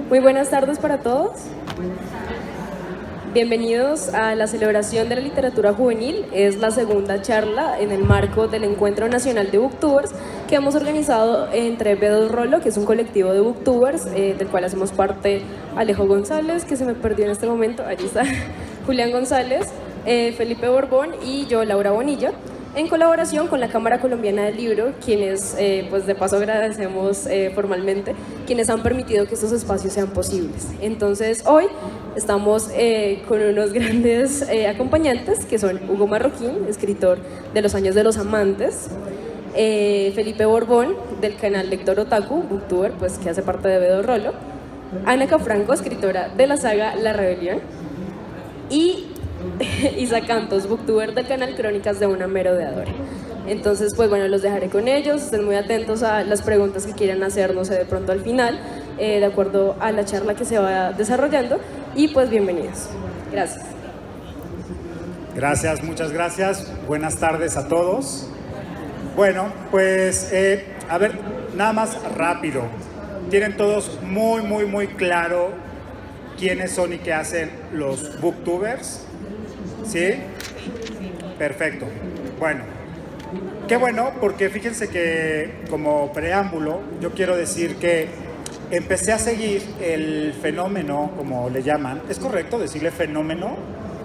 Muy buenas tardes para todos. Bienvenidos a la celebración de la literatura juvenil. Es la segunda charla en el marco del Encuentro Nacional de Booktubers que hemos organizado entre B2 Rolo, que es un colectivo de booktubers, del cual hacemos parte Alejo González, que se me perdió en este momento, allí está, Julián González, Felipe Borbón y yo, Laura Bonilla, en colaboración con la Cámara Colombiana del Libro, quienes, pues de paso agradecemos formalmente, quienes han permitido que estos espacios sean posibles. Entonces hoy estamos con unos grandes acompañantes, que son Hugo Marroquín, escritor de Los Años de los Amantes, Felipe Borbón, del canal Lector Otaku, booktuber, pues que hace parte de B2 Rolo, Ana Cafranco, escritora de la saga La Rebelión, y Isa Cantos, booktuber del canal Crónicas de una Merodeadora. Entonces, pues bueno, los dejaré con ellos, estén muy atentos a las preguntas que quieran hacer, no sé, de pronto al final, de acuerdo a la charla que se va desarrollando, y pues bienvenidos. Gracias. Gracias, muchas gracias. Buenas tardes a todos. Bueno, pues, a ver, nada más rápido. Tienen todos muy claro quiénes son y qué hacen los booktubers. ¿Sí? Perfecto. Bueno, qué bueno, porque fíjense que como preámbulo yo quiero decir que empecé a seguir el fenómeno, como le llaman. ¿Es correcto decirle fenómeno?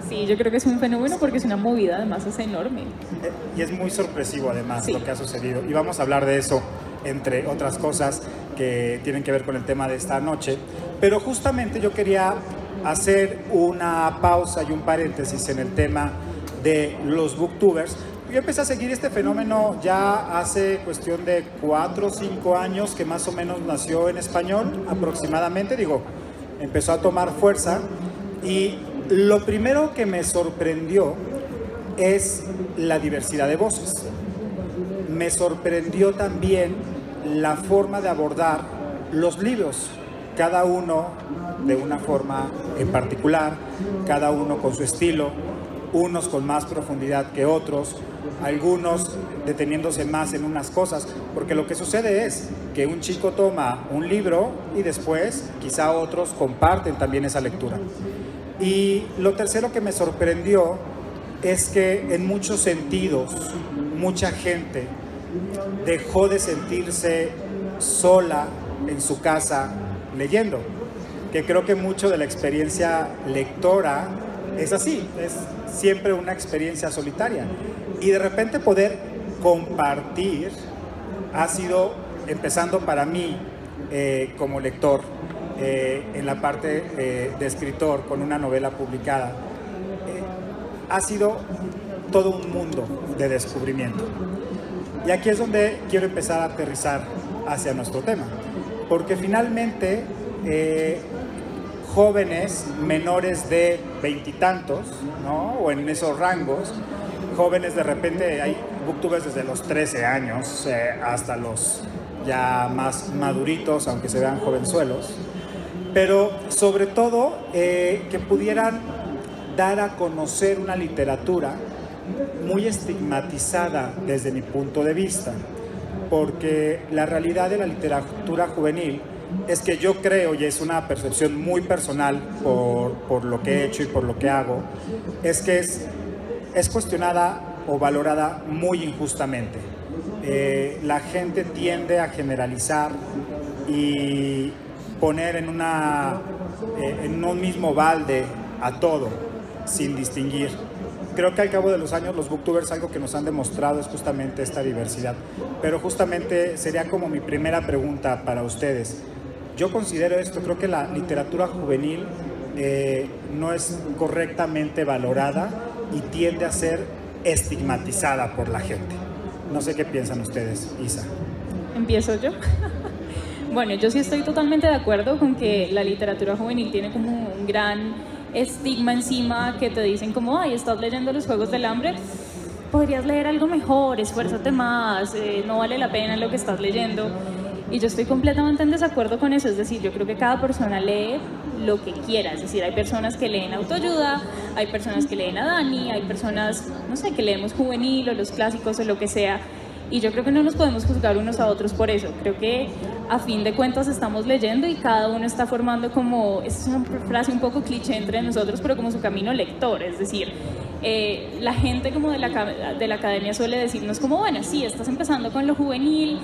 Sí, yo creo que es un fenómeno porque es una movida, además es enorme. Y es muy sorpresivo además, sí, lo que ha sucedido. Y vamos a hablar de eso, entre otras cosas que tienen que ver con el tema de esta noche. Pero justamente yo quería hacer una pausa y un paréntesis en el tema de los booktubers. Yo empecé a seguir este fenómeno ya hace cuestión de 4 o 5 años, que más o menos nació en español aproximadamente, digo, empezó a tomar fuerza, y lo primero que me sorprendió es la diversidad de voces. Me sorprendió también la forma de abordar los libros, cada uno de una forma en particular, cada uno con su estilo, unos con más profundidad que otros, algunos deteniéndose más en unas cosas, porque lo que sucede es que un chico toma un libro y después quizá otros comparten también esa lectura. Y lo tercero que me sorprendió es que en muchos sentidos mucha gente dejó de sentirse sola en su casa leyendo, que creo que mucho de la experiencia lectora es así, es siempre una experiencia solitaria, y de repente poder compartir ha sido, empezando para mí como lector, en la parte de escritor con una novela publicada, ha sido todo un mundo de descubrimiento. Y aquí es donde quiero empezar a aterrizar hacia nuestro tema, porque finalmente jóvenes menores de 20 y tantos, ¿no? O en esos rangos, jóvenes, de repente hay booktubers desde los 13 años hasta los ya más maduritos, aunque se vean jovenzuelos, pero sobre todo que pudieran dar a conocer una literatura muy estigmatizada desde mi punto de vista, porque la realidad de la literatura juvenil es que yo creo, y es una percepción muy personal por lo que he hecho y por lo que hago, es que es cuestionada o valorada muy injustamente. La gente tiende a generalizar y poner en un mismo balde a todo, sin distinguir. Creo que al cabo de los años los booktubers, algo que nos han demostrado es justamente esta diversidad. Pero justamente sería como mi primera pregunta para ustedes. Yo considero esto, creo que la literatura juvenil no es correctamente valorada y tiende a ser estigmatizada por la gente. No sé qué piensan ustedes, Isa. ¿Empiezo yo? Bueno, yo sí estoy totalmente de acuerdo con que la literatura juvenil tiene como un gran estigma encima, que te dicen como, ay, estás leyendo Los Juegos del Hambre, podrías leer algo mejor, esfuérzate más, no vale la pena lo que estás leyendo. Y yo estoy completamente en desacuerdo con eso, es decir, yo creo que cada persona lee lo que quiera, es decir, hay personas que leen autoayuda, hay personas que leen a Dani, hay personas, no sé, que leemos juvenil o los clásicos o lo que sea, Y yo creo que no nos podemos juzgar unos a otros por eso. Creo que a fin de cuentas estamos leyendo y cada uno está formando como, es una frase un poco cliché entre nosotros, pero como su camino lector. Es decir, la gente como de la academia suele decirnos como, bueno, sí, estás empezando con lo juvenil,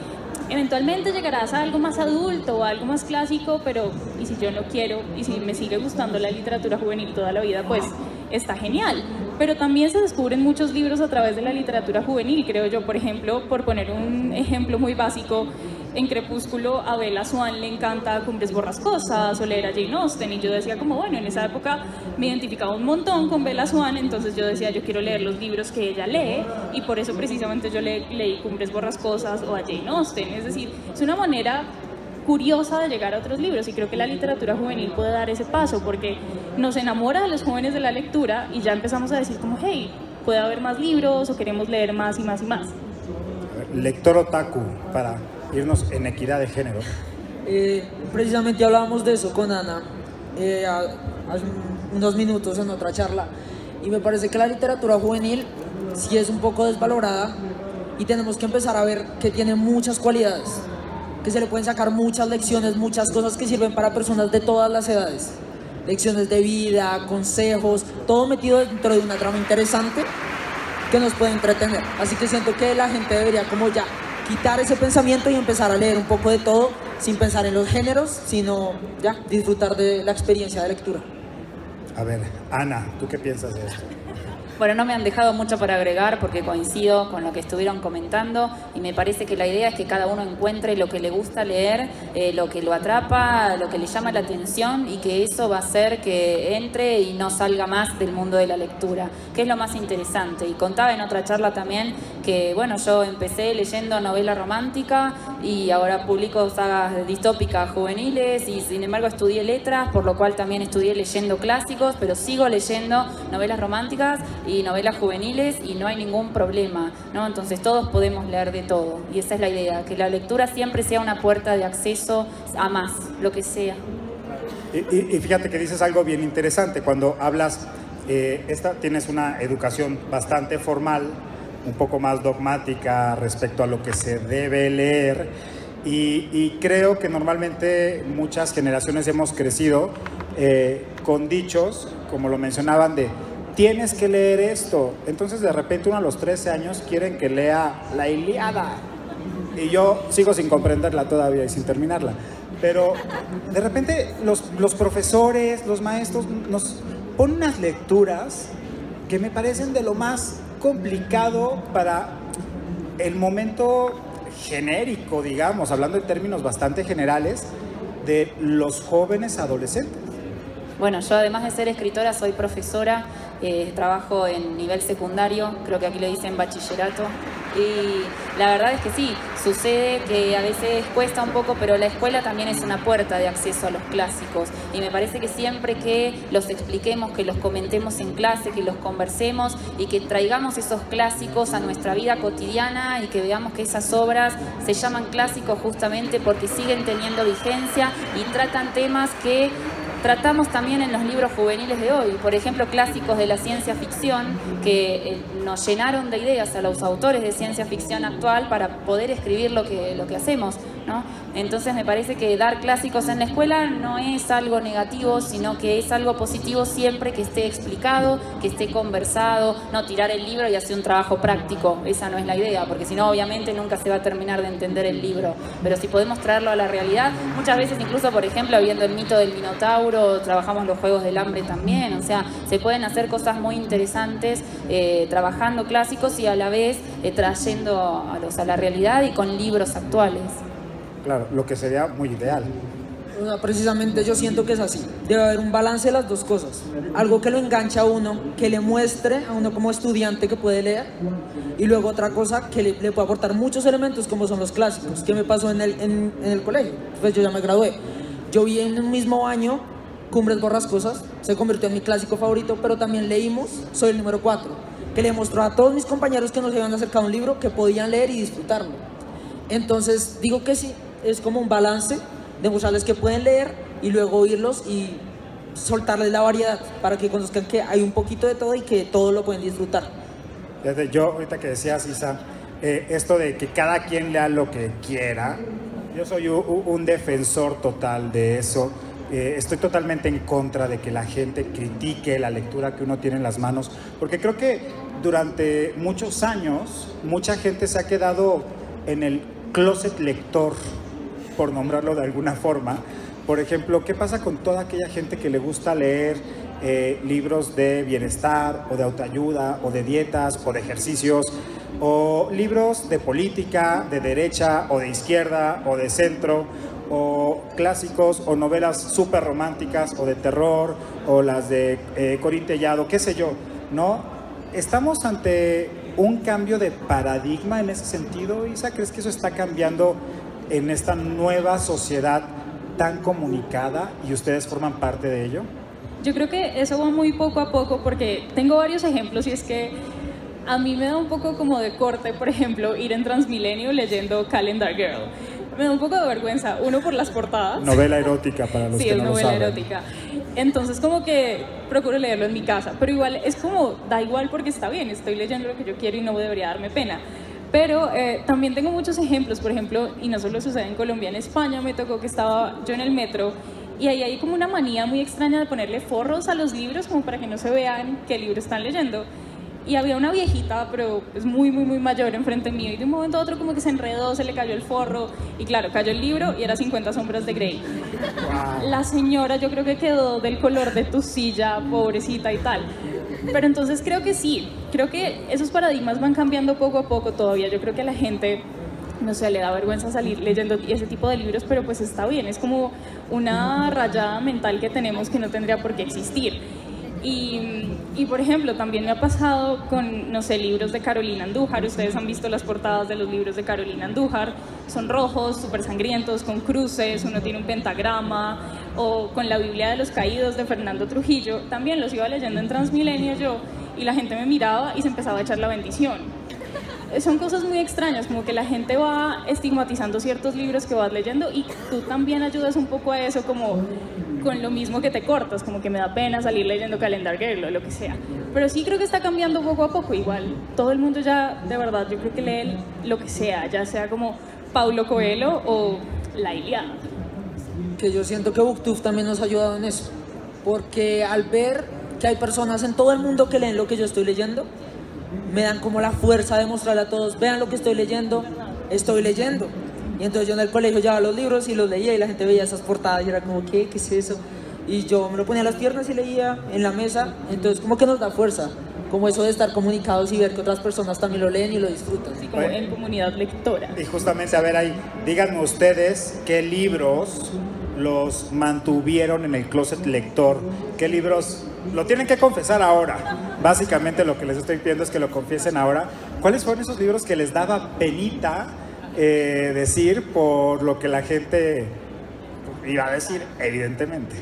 eventualmente llegarás a algo más adulto o a algo más clásico, pero ¿y si yo no quiero? ¿Y si me sigue gustando la literatura juvenil toda la vida? Pues está genial. Pero también se descubren muchos libros a través de la literatura juvenil, creo yo. Por ejemplo, por poner un ejemplo muy básico, en Crepúsculo a Bella Swan le encanta Cumbres Borrascosas o leer a Jane Austen, y yo decía como, bueno, en esa época me identificaba un montón con Bella Swan, entonces yo decía, yo quiero leer los libros que ella lee, y por eso precisamente yo leí Cumbres Borrascosas o a Jane Austen. Es decir, es una manera curiosa de llegar a otros libros, y creo que la literatura juvenil puede dar ese paso porque nos enamora a los jóvenes de la lectura y ya empezamos a decir como, hey, puede haber más libros o queremos leer más y más y más. Lector otaku, para irnos en equidad de género. Precisamente hablábamos de eso con Ana hace unos minutos en otra charla, y me parece que la literatura juvenil sí es un poco desvalorada y tenemos que empezar a ver que tiene muchas cualidades, que se le pueden sacar muchas lecciones, muchas cosas que sirven para personas de todas las edades, lecciones de vida, consejos, todo metido dentro de una trama interesante que nos puede entretener. Así que siento que la gente debería como ya quitar ese pensamiento y empezar a leer un poco de todo sin pensar en los géneros, sino ya disfrutar de la experiencia de lectura. A ver, Ana, ¿tú qué piensas de esto? Bueno, no me han dejado mucho para agregar porque coincido con lo que estuvieron comentando, y me parece que la idea es que cada uno encuentre lo que le gusta leer, lo que lo atrapa, lo que le llama la atención, y que eso va a hacer que entre y no salga más del mundo de la lectura, que es lo más interesante. Y contaba en otra charla también que, bueno, yo empecé leyendo novela romántica y ahora publico sagas distópicas juveniles, y sin embargo estudié letras, por lo cual también estudié leyendo clásicos, pero sigo leyendo novelas románticas y novelas juveniles y no hay ningún problema, ¿no? Entonces todos podemos leer de todo, y esa es la idea, que la lectura siempre sea una puerta de acceso a más, lo que sea. Y fíjate que dices algo bien interesante cuando hablas, tienes una educación bastante formal, un poco más dogmática respecto a lo que se debe leer, y creo que normalmente muchas generaciones hemos crecido con dichos, como lo mencionaban, de tienes que leer esto. Entonces de repente uno a los 13 años quieren que lea la Ilíada, y yo sigo sin comprenderla todavía y sin terminarla, pero de repente los profesores, los maestros nos ponen unas lecturas que me parecen de lo más complicado para el momento genérico, digamos, hablando en términos bastante generales, de los jóvenes adolescentes. Bueno, yo además de ser escritora soy profesora, trabajo en nivel secundario, creo que aquí le dicen bachillerato, y la verdad es que sí, sucede que a veces cuesta un poco, pero la escuela también es una puerta de acceso a los clásicos, y me parece que siempre que los expliquemos, que los comentemos en clase, que los conversemos y que traigamos esos clásicos a nuestra vida cotidiana, y que veamos que esas obras se llaman clásicos justamente porque siguen teniendo vigencia y tratan temas que tratamos también en los libros juveniles de hoy. Por ejemplo, clásicos de la ciencia ficción que nos llenaron de ideas a los autores de ciencia ficción actual para poder escribir lo que hacemos, ¿no? Entonces me parece que dar clásicos en la escuela no es algo negativo, sino que es algo positivo siempre que esté explicado, que esté conversado, no tirar el libro y hacer un trabajo práctico. Esa no es la idea, porque si no, obviamente nunca se va a terminar de entender el libro. Pero si podemos traerlo a la realidad, muchas veces incluso, por ejemplo, viendo el mito del Minotauro, trabajamos los Juegos del Hambre también, o sea, se pueden hacer cosas muy interesantes trabajando clásicos y a la vez trayendo a la realidad y con libros actuales. Claro, lo que sería muy ideal. Precisamente yo siento que es así. Debe haber un balance de las dos cosas. Algo que lo enganche a uno, que le muestre a uno como estudiante que puede leer, y luego otra cosa que le puede aportar muchos elementos como son los clásicos. ¿Qué me pasó en el colegio? Pues yo ya me gradué. Yo vi en el mismo año Cumbres Borrascosas, se convirtió en mi clásico favorito, pero también leímos Soy el número 4, que le mostró a todos mis compañeros que nos habían acercado un libro que podían leer y disfrutarlo. Entonces digo que sí, es como un balance de mostrarles que pueden leer y luego oírlos y soltarles la variedad para que conozcan que hay un poquito de todo y que todo lo pueden disfrutar. Yo ahorita que decías, Isa, esto de que cada quien lea lo que quiera. Yo soy un defensor total de eso. Estoy totalmente en contra de que la gente critique la lectura que uno tiene en las manos, porque creo que durante muchos años mucha gente se ha quedado en el closet lector, por nombrarlo de alguna forma. Por ejemplo, ¿qué pasa con toda aquella gente que le gusta leer libros de bienestar o de autoayuda o de dietas o de ejercicios o libros de política, de derecha o de izquierda o de centro, o clásicos o novelas súper románticas o de terror o las de Corín Tellado, qué sé yo, ¿no? ¿Estamos ante un cambio de paradigma en ese sentido, Isa? ¿Crees que eso está cambiando en esta nueva sociedad tan comunicada y ustedes forman parte de ello? Yo creo que eso va muy poco a poco, porque tengo varios ejemplos y es que a mí me da un poco como de corte, por ejemplo, ir en Transmilenio leyendo Calendar Girl. Me da un poco de vergüenza, uno por las portadas. Novela erótica para los que no lo saben. Sí, es novela erótica. Entonces como que procuro leerlo en mi casa, pero igual es como, da igual porque está bien, estoy leyendo lo que yo quiero y no debería darme pena. Pero también tengo muchos ejemplos, por ejemplo, y no solo sucede en Colombia, en España me tocó que estaba yo en el metro y ahí hay como una manía muy extraña de ponerle forros a los libros como para que no se vean qué libro están leyendo. Y había una viejita, pero es muy mayor enfrente mío, y de un momento a otro como que se enredó, se le cayó el forro, y claro, cayó el libro y era 50 sombras de Grey. Wow. La señora yo creo que quedó del color de tu silla, pobrecita y tal. Pero entonces creo que sí, creo que esos paradigmas van cambiando poco a poco todavía. Yo creo que a la gente, no sé, le da vergüenza salir leyendo ese tipo de libros, pero pues está bien, es como una rayada mental que tenemos que no tendría por qué existir. Y por ejemplo, también me ha pasado con, no sé, libros de Carolina Andújar. Ustedes han visto las portadas de los libros de Carolina Andújar. Son rojos, súper sangrientos, con cruces, uno tiene un pentagrama. O con la Biblia de los Caídos de Fernando Trujillo. También los iba leyendo en Transmilenio yo, y la gente me miraba y se empezaba a echar la bendición. Son cosas muy extrañas, como que la gente va estigmatizando ciertos libros que vas leyendo, y tú también ayudas un poco a eso, como con lo mismo que te cortas, como que me da pena salir leyendo Calendar Girl o lo que sea. Pero sí creo que está cambiando poco a poco. Igual todo el mundo ya, de verdad, yo creo que lee lo que sea, ya sea como Paulo Coelho o La Ilíada. Que yo siento que BookTube también nos ha ayudado en eso, porque al ver que hay personas en todo el mundo que leen lo que yo estoy leyendo, me dan como la fuerza de mostrarle a todos, vean lo que estoy leyendo. Y entonces yo en el colegio llevaba los libros y los leía, y la gente veía esas portadas y era como, ¿qué es eso? Y yo me lo ponía a las piernas y leía en la mesa. Entonces como que nos da fuerza, como eso de estar comunicados y ver que otras personas también lo leen y lo disfrutan. Así como en comunidad lectora. Y justamente, a ver ahí, díganme ustedes qué libros los mantuvieron en el closet lector, qué libros, lo tienen que confesar ahora. Básicamente lo que les estoy pidiendo es que lo confiesen ahora. ¿Cuáles fueron esos libros que les daba penita decir por lo que la gente iba a decir, evidentemente?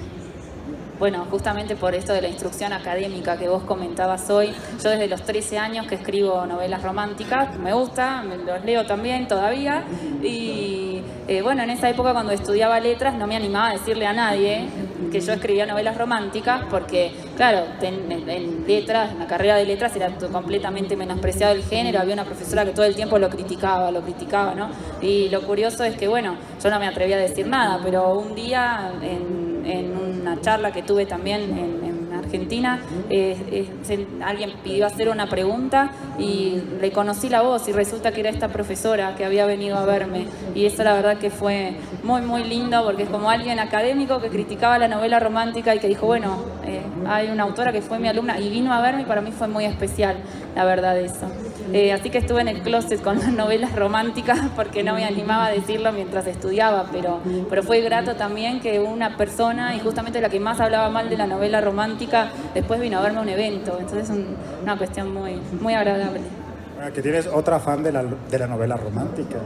Bueno, justamente por esto de la instrucción académica que vos comentabas hoy, yo desde los 13 años que escribo novelas románticas, me gusta, me los leo también todavía, y bueno, en esa época cuando estudiaba letras no me animaba a decirle a nadie que yo escribía novelas románticas, porque claro, en letras, en la carrera de letras era completamente menospreciado el género, había una profesora que todo el tiempo lo criticaba, ¿no? Y lo curioso es que, bueno, yo no me atreví a decir nada, pero un día en una charla que tuve también en Argentina, alguien pidió hacer una pregunta y reconocí la voz, y resulta que era esta profesora que había venido a verme, y eso la verdad que fue muy lindo, porque es como alguien académico que criticaba la novela romántica y que dijo, bueno, hay una autora que fue mi alumna y vino a verme, y para mí fue muy especial, la verdad, eso. Así que estuve en el closet con las novelas románticas porque no me animaba a decirlo mientras estudiaba, pero fue grato también que una persona, y justamente la que más hablaba mal de la novela romántica, después vino a verme a un evento. Entonces es una cuestión muy agradable. Que tienes otra fan de la novela romántica.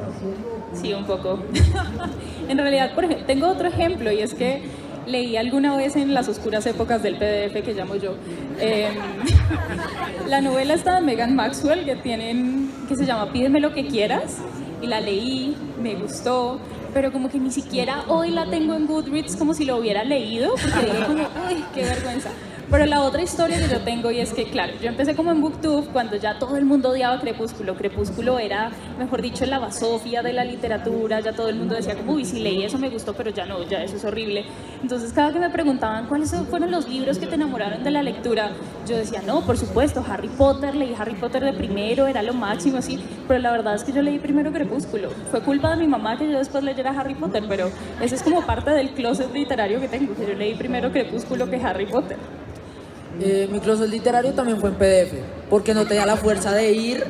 Sí, un poco. En realidad, por ejemplo, tengo otro ejemplo, y es que leí alguna vez en las oscuras épocas del PDF, que llamo yo, la novela esta de Megan Maxwell que se llama Pídeme lo que quieras, y la leí, me gustó, pero como que ni siquiera hoy la tengo en Goodreads como si lo hubiera leído, porque dije como, uy, qué vergüenza. Pero la otra historia que yo tengo, y es que, claro, yo empecé como en BookTube cuando ya todo el mundo odiaba Crepúsculo. Crepúsculo era, mejor dicho, la basofia de la literatura, ya todo el mundo decía como, uy, si leí eso me gustó, pero ya no, ya eso es horrible. Entonces cada que me preguntaban cuáles fueron los libros que te enamoraron de la lectura, yo decía, no, por supuesto, Harry Potter, leí Harry Potter de primero, era lo máximo, así, pero la verdad es que yo leí primero Crepúsculo. Fue culpa de mi mamá que yo después leyera Harry Potter, pero eso es como parte del closet literario que tengo, que yo leí primero Crepúsculo que Harry Potter. Mi closet literario también fue en PDF, porque no tenía la fuerza de ir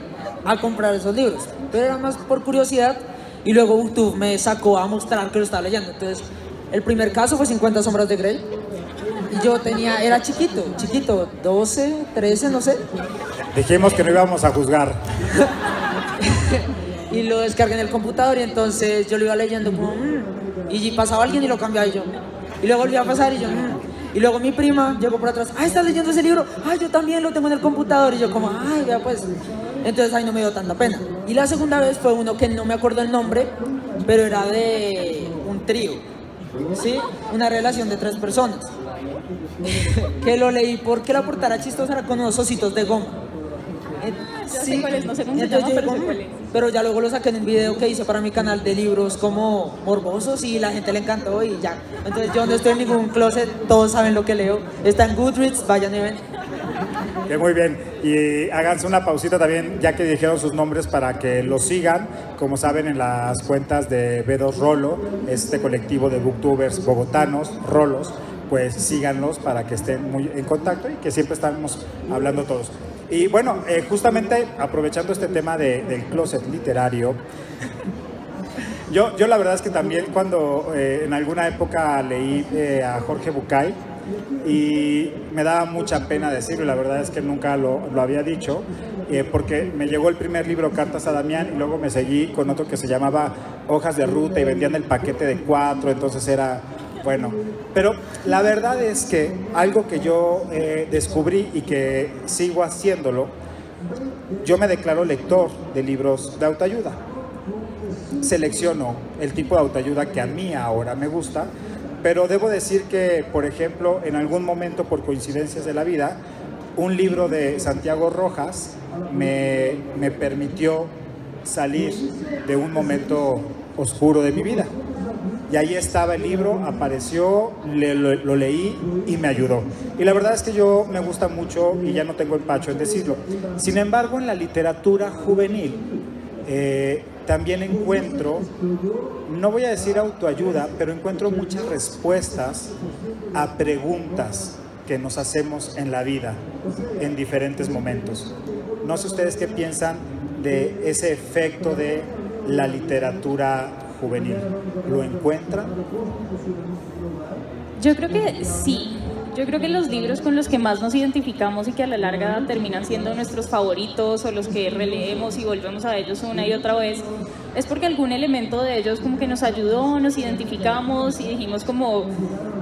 a comprar esos libros, pero era más por curiosidad, y luego BookTube me sacó a mostrar que lo estaba leyendo. Entonces, el primer caso fue 50 sombras de Grey, y yo era chiquito, 12, 13, no sé. Dijimos que no íbamos a juzgar. Y lo descargué en el computador, y entonces yo lo iba leyendo como, y pasaba alguien y lo cambiaba, y yo, y luego volvía a pasar, y yo, Y luego mi prima llegó por atrás, ¿estás leyendo ese libro? Yo también lo tengo en el computador. Y yo como, vea pues. Entonces ahí no me dio tanta pena. Y la segunda vez fue uno que no me acuerdo el nombre, pero era de un trío, ¿sí? Una relación de 3 personas. Que lo leí porque la portada era chistosa, era con unos ositos de goma. Ya sé cuál es, no sé cómo se llama, pero sé cuál es. Pero ya luego lo saqué en un video que hice para mi canal de libros como morbosos y la gente le encantó y ya. Entonces yo no estoy en ningún closet, todos saben lo que leo. Está en Goodreads, vayan y ven. Muy bien, y háganse una pausita también, ya que dijeron sus nombres, para que los sigan, como saben, en las cuentas de B2 Rolo, este colectivo de booktubers bogotanos, rolos, pues síganlos para que estén muy en contacto y que siempre estamos hablando todos. Y bueno, justamente aprovechando este tema del closet literario, yo la verdad es que también cuando en alguna época leí a Jorge Bucay, y me daba mucha pena decirlo, la verdad es que nunca lo había dicho, porque me llegó el primer libro, Cartas a Damián, y luego me seguí con otro que se llamaba Hojas de Ruta y vendían el paquete de 4, entonces era... Bueno, pero la verdad es que algo que yo descubrí y que sigo haciéndolo, yo me declaro lector de libros de autoayuda. Selecciono el tipo de autoayuda que a mí ahora me gusta, pero debo decir que, por ejemplo, en algún momento, por coincidencias de la vida, un libro de Santiago Rojas me permitió salir de un momento oscuro de mi vida. Y ahí estaba el libro, apareció, lo leí y me ayudó. Y la verdad es que yo me gusta mucho y ya no tengo empacho en decirlo. Sin embargo, en la literatura juvenil también encuentro, no voy a decir autoayuda, pero encuentro muchas respuestas a preguntas que nos hacemos en la vida en diferentes momentos. No sé ustedes qué piensan de ese efecto de la literatura juvenil. ¿Lo encuentran? Yo creo que sí. Yo creo que los libros con los que más nos identificamos y que a la larga terminan siendo nuestros favoritos o los que releemos y volvemos a ellos una y otra vez, es porque algún elemento de ellos como que nos ayudó, nos identificamos y dijimos como,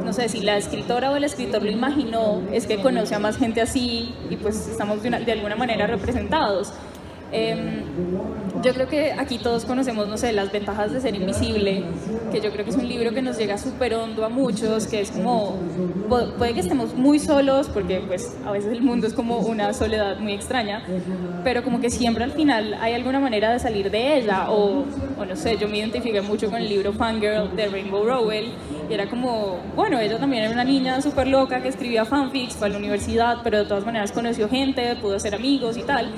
no sé, si la escritora o el escritor lo imaginó, es que conoce a más gente así y pues estamos de alguna manera representados. Yo creo que aquí todos conocemos, no sé, Las ventajas de ser invisible, que yo creo que es un libro que nos llega súper hondo a muchos, que es como, puede que estemos muy solos, porque pues a veces el mundo es como una soledad muy extraña, pero como que siempre al final hay alguna manera de salir de ella, o no sé, yo me identifiqué mucho con el libro Fangirl de Rainbow Rowell, y era como, bueno, ella también era una niña súper loca que escribía fanfics, fue a la universidad, pero de todas maneras conoció gente, pudo hacer amigos y tal.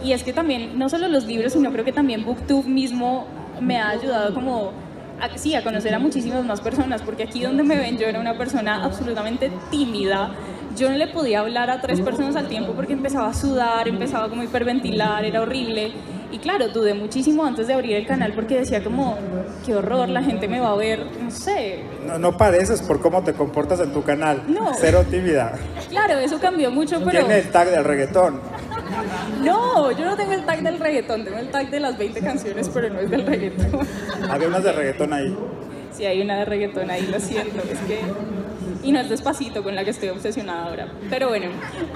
Y es que también, no solo los libros, sino creo que también BookTube mismo me ha ayudado como, a conocer a muchísimas más personas, porque aquí donde me ven yo era una persona absolutamente tímida. Yo no le podía hablar a 3 personas al tiempo porque empezaba a sudar, empezaba como a hiperventilar, era horrible. Y claro, dudé muchísimo antes de abrir el canal porque decía como, qué horror, la gente me va a ver, no sé. No pareces por cómo te comportas en tu canal. No. Cero tímida. Claro, eso cambió mucho, pero... Tiene el tag del reggaetón. No, yo no tengo el tag del reggaetón, tengo el tag de las 20 canciones, pero no es del reggaetón. Había unas de reggaetón ahí. Sí, hay una de reggaetón ahí, lo siento, es que... Y no es Despacito con la que estoy obsesionada ahora. Pero bueno,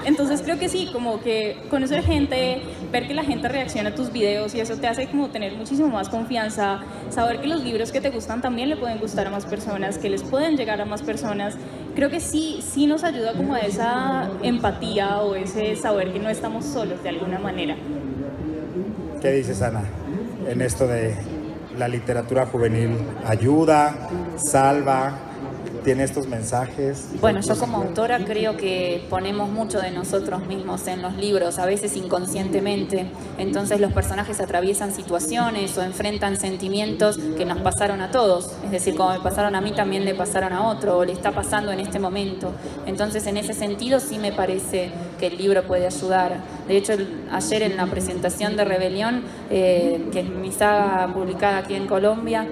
entonces creo que sí, como que conocer gente, ver que la gente reacciona a tus videos y eso te hace como tener muchísimo más confianza, saber que los libros que te gustan también le pueden gustar a más personas, que les pueden llegar a más personas creo que sí nos ayuda como a esa empatía o ese saber que no estamos solos de alguna manera. ¿Qué dices, Ana, en esto de la literatura juvenil? ¿Ayuda? ¿Salva? ¿Tiene estos mensajes? Bueno, yo como autora creo que ponemos mucho de nosotros mismos en los libros, a veces inconscientemente. Entonces los personajes atraviesan situaciones o enfrentan sentimientos que nos pasaron a todos. Es decir, como me pasaron a mí, también le pasaron a otro, o le está pasando en este momento. Entonces, en ese sentido, sí me parece que el libro puede ayudar. De hecho, ayer en la presentación de Rebelión, que es mi saga publicada aquí en Colombia,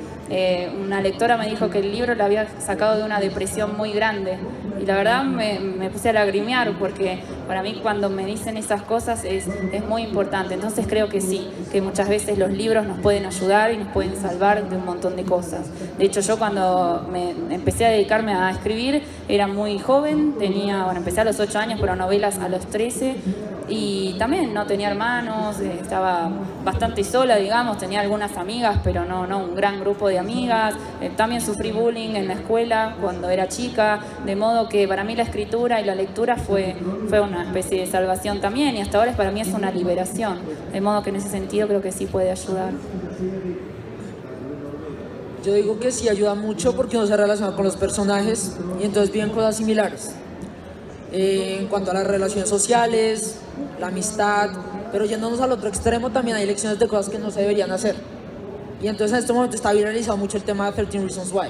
una lectora me dijo que el libro la había sacado de una depresión muy grande, y la verdad me puse a lagrimear, porque para mí cuando me dicen esas cosas es muy importante. Entonces creo que sí, que muchas veces los libros nos pueden ayudar y nos pueden salvar de un montón de cosas. De hecho, yo cuando empecé a dedicarme a escribir era muy joven, empecé a los 8 años, pero novelas a los 13, y también no tenía hermanos, estaba bastante sola, digamos, tenía algunas amigas, pero no un gran grupo de amigas. También sufrí bullying en la escuela cuando era chica, de modo que para mí la escritura y la lectura fue una especie de salvación también, y hasta ahora para mí es una liberación, de modo que en ese sentido creo que sí puede ayudar. Yo digo que sí ayuda mucho porque uno se relaciona con los personajes y entonces viven cosas similares. En cuanto a las relaciones sociales, la amistad, pero yéndonos al otro extremo también hay lecciones de cosas que no se deberían hacer. Y entonces en este momento está viralizado mucho el tema de 13 Reasons Why,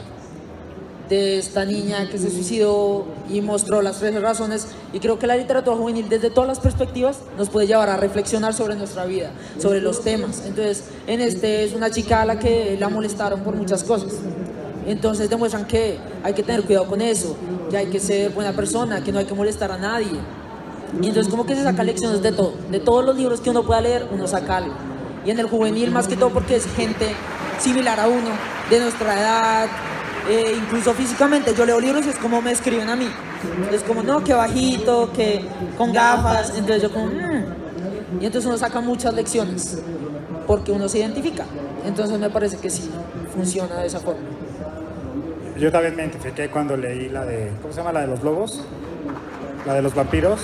de esta niña que se suicidó y mostró las 13 razones, y creo que la literatura juvenil desde todas las perspectivas nos puede llevar a reflexionar sobre nuestra vida, sobre los temas. Entonces es una chica a la que la molestaron por muchas cosas, entonces demuestran que hay que tener cuidado con eso, que hay que ser buena persona, que no hay que molestar a nadie. Y entonces como que se sacan lecciones de todo, de todos los libros que uno pueda leer, uno saca algo. Y en el juvenil más que todo porque es gente similar a uno, de nuestra edad, incluso físicamente. Yo leo libros y es como me escriben a mí, es como no, que bajito, que con gafas, entonces yo como y entonces uno saca muchas lecciones porque uno se identifica. Entonces me parece que sí funciona de esa forma. Yo también me identifiqué cuando leí la de, ¿cómo se llama? La de los lobos, la de los vampiros.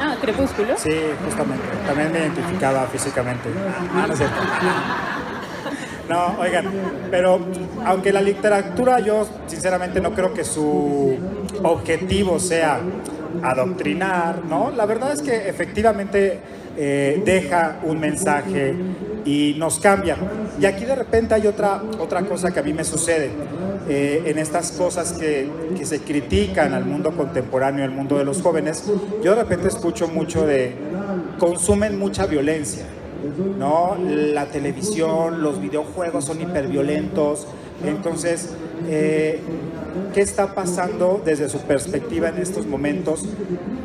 Ah, Crepúsculo. Sí, justamente. También me identificaba físicamente. No es cierto. No, oigan, pero aunque la literatura, yo sinceramente no creo que su objetivo sea adoctrinar, ¿no? La verdad es que efectivamente deja un mensaje y nos cambia. Y aquí de repente hay otra cosa que a mí me sucede. En estas cosas que se critican al mundo contemporáneo, al mundo de los jóvenes, yo de repente escucho mucho consumen mucha violencia, ¿no? La televisión, los videojuegos son hiperviolentos. Entonces, ¿qué está pasando desde su perspectiva en estos momentos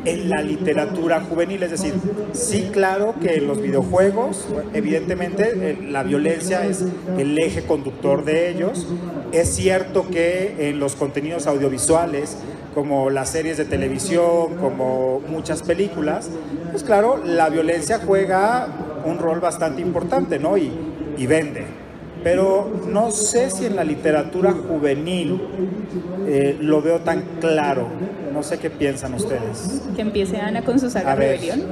en la literatura juvenil? Es decir, sí, claro que en los videojuegos, evidentemente, la violencia es el eje conductor de ellos. Es cierto que en los contenidos audiovisuales, como las series de televisión, como muchas películas, pues claro, la violencia juega un rol bastante importante, ¿no? Y vende. Pero no sé si en la literatura juvenil lo veo tan claro. No sé qué piensan ustedes. Que empiece Ana con su saga Rebelión.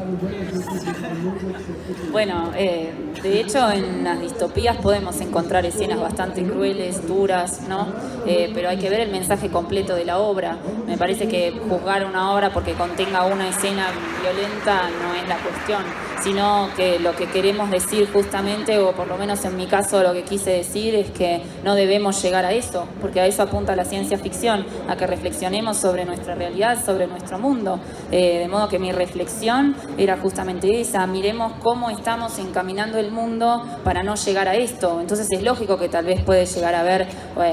Bueno, de hecho en las distopías podemos encontrar escenas bastante crueles, duras, ¿no? Pero hay que ver el mensaje completo de la obra. Me parece que juzgar una obra porque contenga una escena violenta no es la cuestión, sino que lo que queremos decir justamente, o por lo menos en mi caso lo que quise decir, es que no debemos llegar a eso, porque a eso apunta la ciencia ficción, a que reflexionemos sobre nuestra realidad, sobre nuestro mundo. De modo que mi reflexión era justamente esa: miremos cómo estamos encaminando el mundo para no llegar a esto. Entonces es lógico que tal vez puede llegar a haber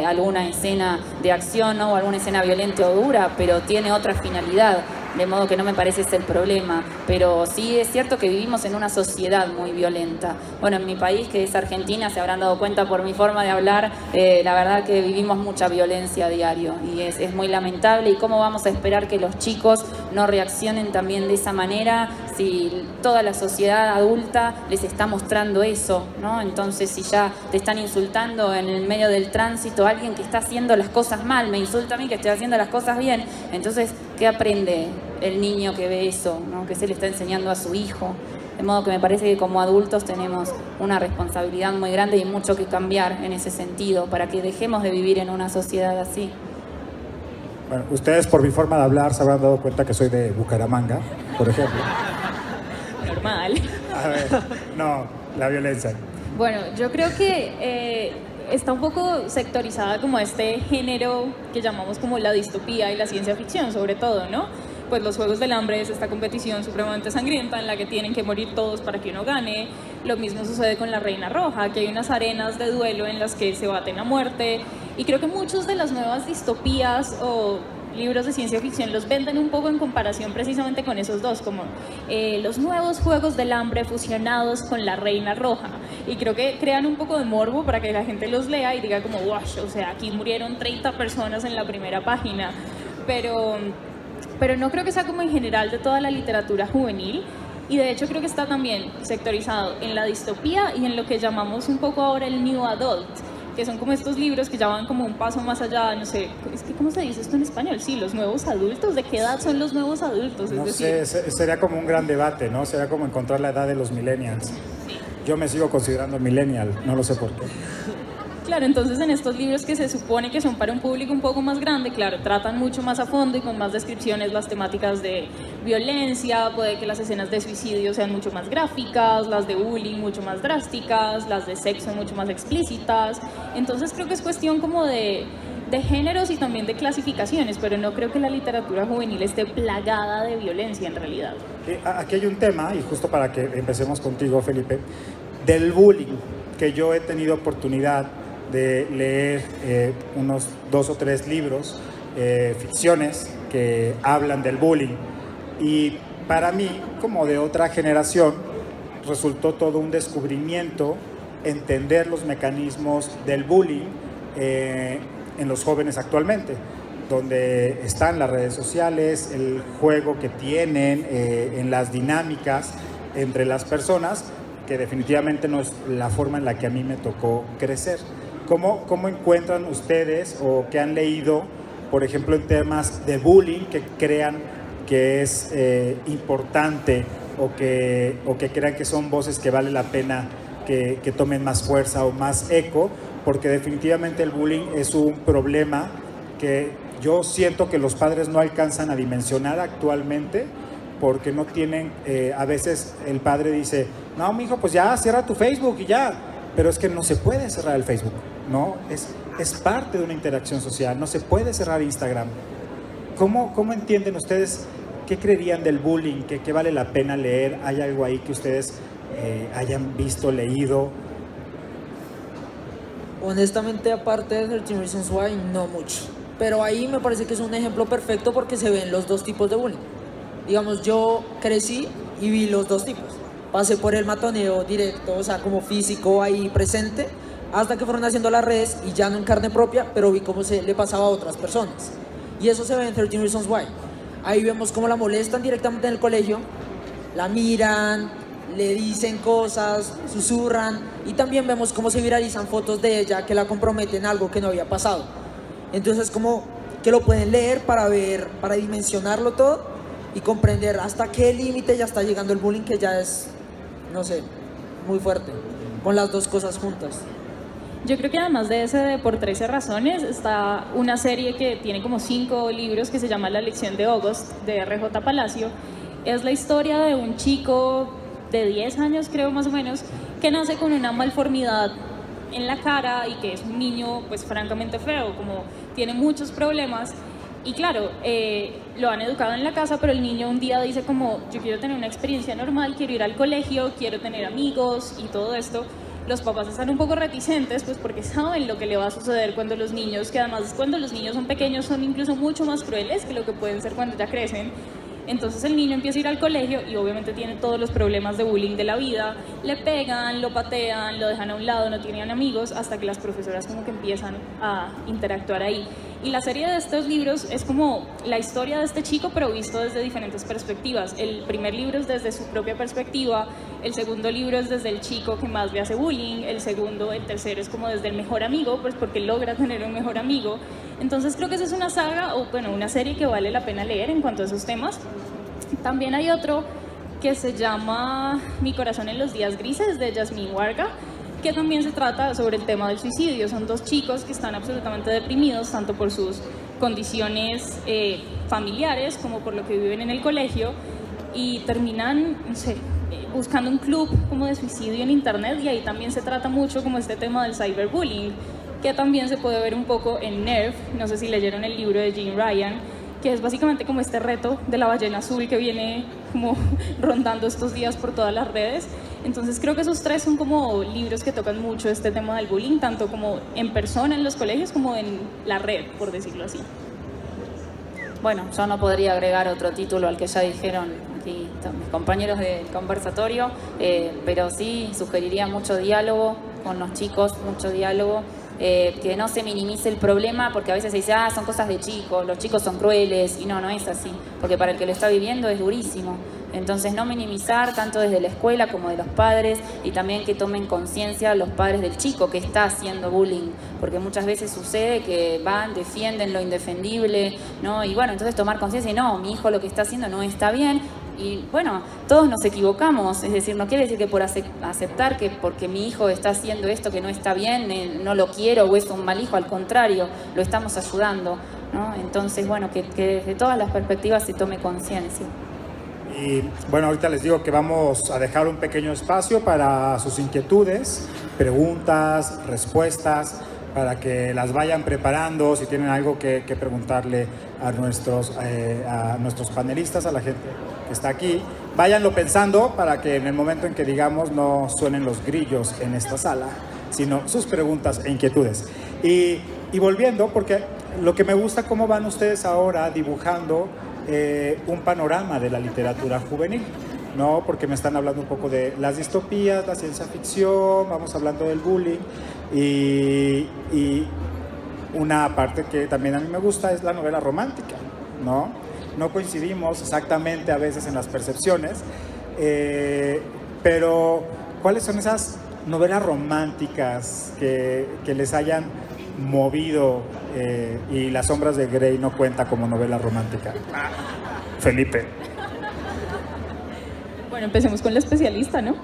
alguna escena de acción, ¿no? O alguna escena violenta o dura, pero tiene otra finalidad. De modo que no me parece ese el problema, pero sí es cierto que vivimos en una sociedad muy violenta. Bueno, en mi país, que es Argentina, se habrán dado cuenta por mi forma de hablar, la verdad que vivimos mucha violencia a diario y es muy lamentable. ¿Y cómo vamos a esperar que los chicos no reaccionen también de esa manera si toda la sociedad adulta les está mostrando eso, ¿no? Entonces, si ya te están insultando en el medio del tránsito a alguien que está haciendo las cosas mal, me insulta a mí que estoy haciendo las cosas bien, entonces, ¿qué aprende el niño que ve eso, ¿no? Que se le está enseñando a su hijo? De modo que me parece que como adultos tenemos una responsabilidad muy grande y mucho que cambiar en ese sentido para que dejemos de vivir en una sociedad así. Bueno, ustedes por mi forma de hablar se habrán dado cuenta que soy de Bucaramanga, por ejemplo. Normal. A ver, no, la violencia. Bueno, yo creo que está un poco sectorizada como este género que llamamos como la distopía y la ciencia ficción, sobre todo, ¿no? Pues los Juegos del Hambre es esta competición supremamente sangrienta en la que tienen que morir todos para que uno gane. Lo mismo sucede con la Reina Roja, que hay unas arenas de duelo en las que se baten a muerte. Y creo que muchos de las nuevas distopías o libros de ciencia ficción los venden un poco en comparación precisamente con esos dos, como los nuevos Juegos del Hambre fusionados con la Reina Roja. Y creo que crean un poco de morbo para que la gente los lea y diga como, wash, o sea, aquí murieron 30 personas en la primera página. Pero no creo que sea como en general de toda la literatura juvenil, y de hecho creo que está también sectorizado en la distopía y en lo que llamamos un poco ahora el New Adult, que son como estos libros que ya van como un paso más allá, no sé, es que ¿cómo se dice esto en español? Sí, los nuevos adultos, ¿de qué edad son los nuevos adultos? No sé, sería como un gran debate, ¿no? Sería como encontrar la edad de los millennials. Sí. Yo me sigo considerando millennial, no lo sé por qué. Claro, entonces en estos libros que se supone que son para un público un poco más grande, claro, tratan mucho más a fondo y con más descripciones las temáticas de violencia, puede que las escenas de suicidio sean mucho más gráficas, las de bullying mucho más drásticas, las de sexo mucho más explícitas. Entonces creo que es cuestión como de géneros y también de clasificaciones, pero no creo que la literatura juvenil esté plagada de violencia en realidad. Aquí hay un tema, y justo para que empecemos contigo, Felipe, del bullying, que yo he tenido oportunidad de leer unos 2 o 3 libros, ficciones que hablan del bullying, y para mí, como de otra generación, resultó todo un descubrimiento entender los mecanismos del bullying en los jóvenes actualmente, donde están las redes sociales, el juego que tienen en las dinámicas entre las personas, que definitivamente no es la forma en la que a mí me tocó crecer. ¿Cómo encuentran ustedes o que han leído, por ejemplo, en temas de bullying, que crean que es importante o que crean que son voces que vale la pena que tomen más fuerza o más eco? Porque definitivamente el bullying es un problema que yo siento que los padres no alcanzan a dimensionar actualmente, porque no tienen, a veces el padre dice, no, mijo, pues ya cierra tu Facebook y ya, pero es que no se puede cerrar el Facebook, ¿no? Es parte de una interacción social, no se puede cerrar Instagram. ¿Cómo entienden ustedes? ¿Qué creerían del bullying? ¿Qué vale la pena leer? ¿Hay algo ahí que ustedes hayan visto, leído? Honestamente, aparte de 13 Reasons Why, no mucho. Pero ahí me parece que es un ejemplo perfecto porque se ven los dos tipos de bullying. Digamos, yo crecí y vi los dos tipos. Pasé por el matoneo directo, o sea, como físico ahí presente, hasta que fueron haciendo las redes y ya no en carne propia, pero vi cómo se le pasaba a otras personas. Y eso se ve en 13 Reasons Why. Ahí vemos cómo la molestan directamente en el colegio, la miran, le dicen cosas, susurran, y también vemos cómo se viralizan fotos de ella que la comprometen a algo que no había pasado. Entonces como que lo pueden leer para ver, para dimensionarlo todo y comprender hasta qué límite ya está llegando el bullying, que ya es, no sé, muy fuerte, con las dos cosas juntas. Yo creo que además de ese de Por 13 razones, está una serie que tiene como 5 libros que se llama La lección de August, de R.J. Palacio. Es la historia de un chico de 10 años, creo más o menos, que nace con una malformidad en la cara y que es un niño pues francamente feo, como tiene muchos problemas. Y claro, lo han educado en la casa, pero el niño un día dice como, yo quiero tener una experiencia normal, quiero ir al colegio, quiero tener amigos y todo esto. Los papás están un poco reticentes, pues porque saben lo que le va a suceder cuando los niños, que además cuando los niños son pequeños son incluso mucho más crueles que lo que pueden ser cuando ya crecen. Entonces el niño empieza a ir al colegio y obviamente tiene todos los problemas de bullying de la vida, le pegan, lo patean, lo dejan a un lado, no tienen amigos, hasta que las profesoras como que empiezan a interactuar ahí. Y la serie de estos libros es como la historia de este chico, pero visto desde diferentes perspectivas. El primer libro es desde su propia perspectiva, el segundo libro es desde el chico que más le hace bullying, el tercero es como desde el mejor amigo, pues porque logra tener un mejor amigo. Entonces creo que esa es una saga, o bueno, una serie que vale la pena leer en cuanto a esos temas. También hay otro que se llama Mi corazón en los días grises, de Yasmín Warga, que también se trata sobre el tema del suicidio. Son dos chicos que están absolutamente deprimidos, tanto por sus condiciones familiares como por lo que viven en el colegio, y terminan, no sé, buscando un club como de suicidio en internet, y ahí también se trata mucho como este tema del cyberbullying, que también se puede ver un poco en Nerf. No sé si leyeron el libro de Jim Ryan, que es básicamente como este reto de la ballena azul que viene como rondando estos días por todas las redes. Entonces creo que esos tres son como libros que tocan mucho este tema del bullying, tanto como en persona en los colegios como en la red, por decirlo así. Bueno, yo no podría agregar otro título al que ya dijeron aquí mis compañeros del conversatorio, pero sí sugeriría mucho diálogo con los chicos, mucho diálogo. Que no se minimice el problema, porque a veces se dice, son cosas de chicos, los chicos son crueles, y no es así, porque para el que lo está viviendo es durísimo. Entonces no minimizar tanto desde la escuela como de los padres, y también que tomen conciencia los padres del chico que está haciendo bullying, porque muchas veces sucede que van, defienden lo indefendible, ¿no? Y bueno, entonces tomar conciencia y no, mi hijo lo que está haciendo no está bien. Y bueno, todos nos equivocamos, es decir, no quiere decir que por aceptar que porque mi hijo está haciendo esto que no está bien, no lo quiero o es un mal hijo, al contrario, lo estamos ayudando, ¿no? Entonces, bueno, que desde todas las perspectivas se tome conciencia. Y bueno, ahorita les digo que vamos a dejar un pequeño espacio para sus inquietudes, preguntas, respuestas, para que las vayan preparando, si tienen algo que preguntarle a nuestros panelistas, a la gente que está aquí, váyanlo pensando para que en el momento en que digamos no suenen los grillos en esta sala, sino sus preguntas e inquietudes. Y volviendo, porque lo que me gusta cómo van ustedes ahora dibujando un panorama de la literatura juvenil, ¿no? Porque me están hablando un poco de las distopías, la ciencia ficción, vamos hablando del bullying, y una parte que también a mí me gusta es la novela romántica, ¿no? No coincidimos exactamente a veces en las percepciones, pero ¿cuáles son esas novelas románticas que les hayan movido? Y Las sombras de Grey no cuenta como novela romántica. Felipe. Bueno, empecemos con la especialista, ¿no?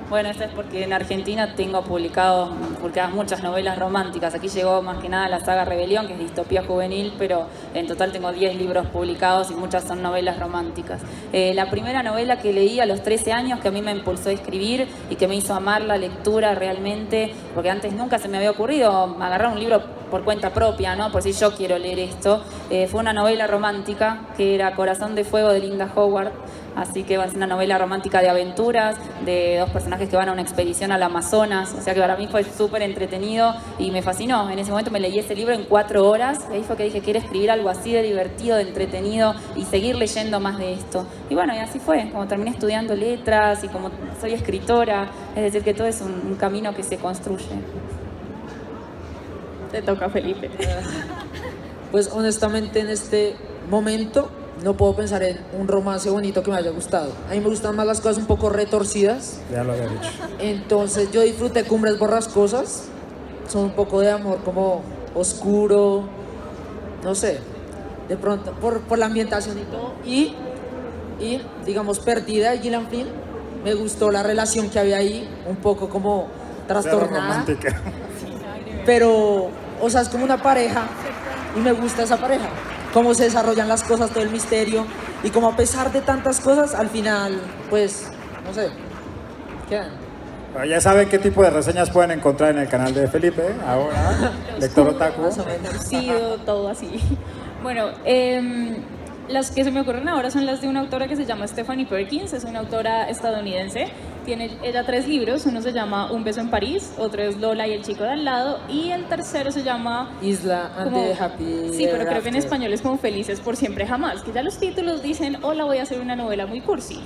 Bueno, eso es porque en Argentina tengo publicadas muchas novelas románticas. Aquí llegó más que nada la saga Rebelión, que es distopía juvenil, pero en total tengo 10 libros publicados y muchas son novelas románticas. La primera novela que leí a los 13 años, que a mí me impulsó a escribir y que me hizo amar la lectura realmente, porque antes nunca se me había ocurrido agarrar un libro por cuenta propia, ¿no? Por si yo quiero leer esto. Fue una novela romántica que era Corazón de Fuego, de Linda Howard. Así que es una novela romántica de aventuras, de dos personajes que van a una expedición al Amazonas. O sea que para mí fue súper entretenido y me fascinó. En ese momento me leí ese libro en 4 horas. Y ahí fue que dije, quiero escribir algo así de divertido, de entretenido y seguir leyendo más de esto. Y bueno, y así fue. Como terminé estudiando letras y como soy escritora, es decir, que todo es un camino que se construye. Te toca, Felipe. Pues honestamente en este momento no puedo pensar en un romance bonito que me haya gustado. A mí me gustan más las cosas un poco retorcidas. Ya lo había dicho. Entonces yo disfruté Cumbres Borrascosas. Son un poco de amor como oscuro, no sé, de pronto por la ambientación y todo. Y digamos Perdida de Gillian Flynn. Me gustó la relación que había ahí, un poco como trastornada. Romántica. Pero, o sea, es como una pareja y me gusta esa pareja. Cómo se desarrollan las cosas, todo el misterio y como a pesar de tantas cosas, al final, pues, no sé, quedan. Bueno, ya saben qué tipo de reseñas pueden encontrar en el canal de Felipe, ahora, Lector Otaku. Torcido, todo así. Bueno, Las que se me ocurren ahora son las de una autora que se llama Stephanie Perkins, es una autora estadounidense. Tiene ella 3 libros, uno se llama Un beso en París, otro es Lola y el chico de al lado, y el tercero se llama... Isla and como, the Happy sí, pero Ever creo que en After. español es como Felices por siempre jamás, que ya los títulos dicen, hola, voy a hacer una novela muy cursi.